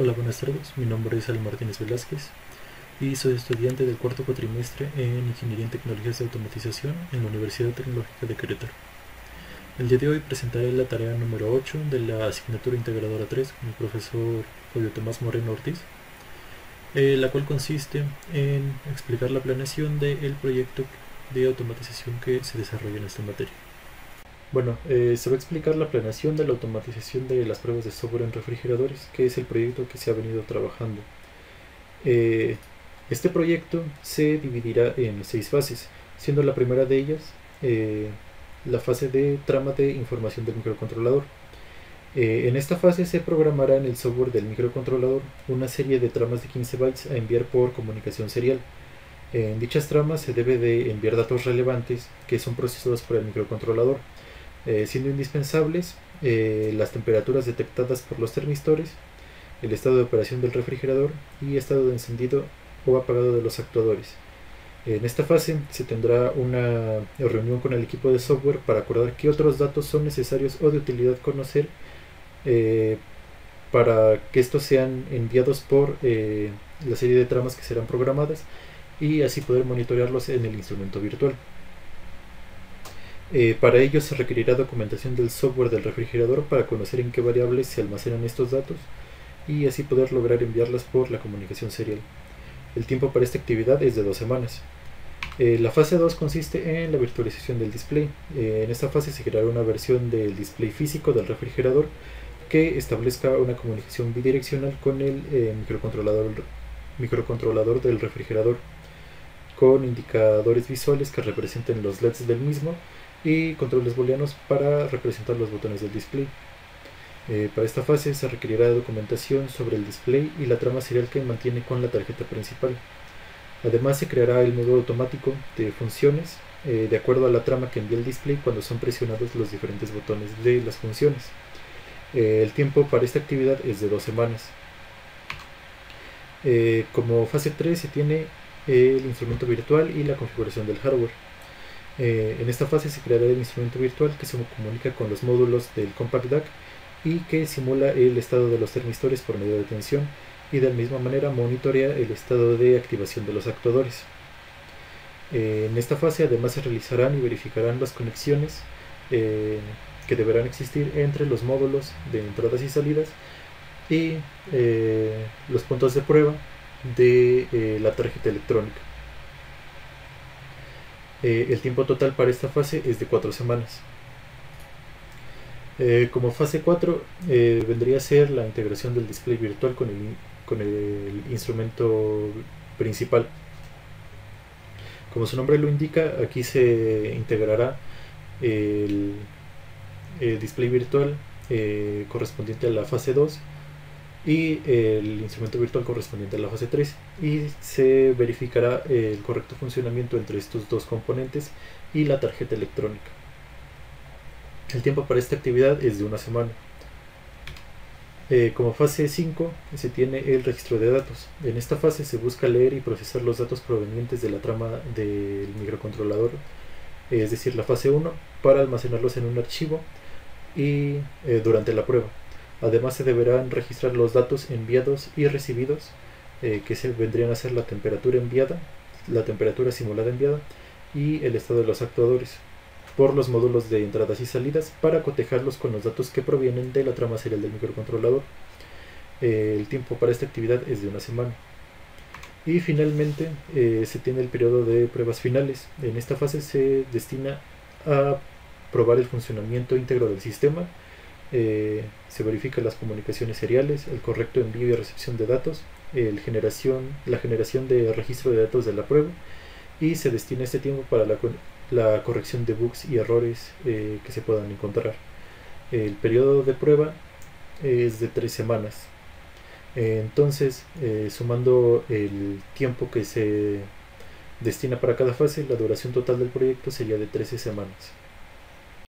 Hola, buenas tardes. Mi nombre es Al Martínez Velázquez y soy estudiante del cuarto cuatrimestre en Ingeniería en Tecnologías de Automatización en la Universidad Tecnológica de Querétaro. El día de hoy presentaré la tarea número 8 de la asignatura integradora 3 con el profesor Julio Tomás Moreno Ortiz, la cual consiste en explicar la planeación del proyecto de automatización que se desarrolla en esta materia. Bueno, se va a explicar la planeación de la automatización de las pruebas de software en refrigeradores, que es el proyecto que se ha venido trabajando. Eh, este proyecto se dividirá en 6 fases, siendo la primera de ellas la fase de trama de información del microcontrolador. En esta fase se programará en el software del microcontrolador una serie de tramas de 15 bytes a enviar por comunicación serial. En dichas tramas se debe de enviar datos relevantes que son procesados por el microcontrolador, siendo indispensables las temperaturas detectadas por los termistores, el estado de operación del refrigerador y estado de encendido o apagado de los actuadores. En esta fase se tendrá una reunión con el equipo de software para acordar qué otros datos son necesarios o de utilidad conocer para que estos sean enviados por la serie de tramas que serán programadas y así poder monitorearlos en el instrumento virtual. Para ello se requerirá documentación del software del refrigerador para conocer en qué variables se almacenan estos datos y así poder lograr enviarlas por la comunicación serial. El tiempo para esta actividad es de 2 semanas. La fase 2 consiste en la virtualización del display. En esta fase se creará una versión del display físico del refrigerador que establezca una comunicación bidireccional con el microcontrolador del refrigerador, con indicadores visuales que representen los LEDs del mismo y controles booleanos para representar los botones del display. Para esta fase se requerirá documentación sobre el display y la trama serial que mantiene con la tarjeta principal. Además se creará el modo automático de funciones de acuerdo a la trama que envía el display cuando son presionados los diferentes botones de las funciones. El tiempo para esta actividad es de 2 semanas. Como fase 3 se tiene el instrumento virtual y la configuración del hardware. En esta fase se creará el instrumento virtual que se comunica con los módulos del Compact DAC y que simula el estado de los termistores por medio de tensión y de la misma manera monitorea el estado de activación de los actuadores. En esta fase además se realizarán y verificarán las conexiones que deberán existir entre los módulos de entradas y salidas y los puntos de prueba de la tarjeta electrónica. El tiempo total para esta fase es de 4 semanas. Como fase 4 vendría a ser la integración del display virtual con el instrumento principal. Como su nombre lo indica, aquí se integrará el display virtual correspondiente a la fase 2 y el instrumento virtual correspondiente a la fase 3 y se verificará el correcto funcionamiento entre estos dos componentes y la tarjeta electrónica. El tiempo para esta actividad es de 1 semana. Como fase 5 se tiene el registro de datos. En esta fase se busca leer y procesar los datos provenientes de la trama del microcontrolador, es decir, la fase 1, para almacenarlos en un archivo y durante la prueba. Además se deberán registrar los datos enviados y recibidos, que se vendrían a ser la temperatura enviada, la temperatura simulada enviada y el estado de los actuadores por los módulos de entradas y salidas para cotejarlos con los datos que provienen de la trama serial del microcontrolador. El tiempo para esta actividad es de 1 semana. Y finalmente se tiene el periodo de pruebas finales. En esta fase se destina a probar el funcionamiento íntegro del sistema. Se verifican las comunicaciones seriales, el correcto envío y recepción de datos, la generación de registro de datos de la prueba y se destina este tiempo para la corrección de bugs y errores que se puedan encontrar. El periodo de prueba es de 3 semanas. Entonces, sumando el tiempo que se destina para cada fase, la duración total del proyecto sería de 13 semanas.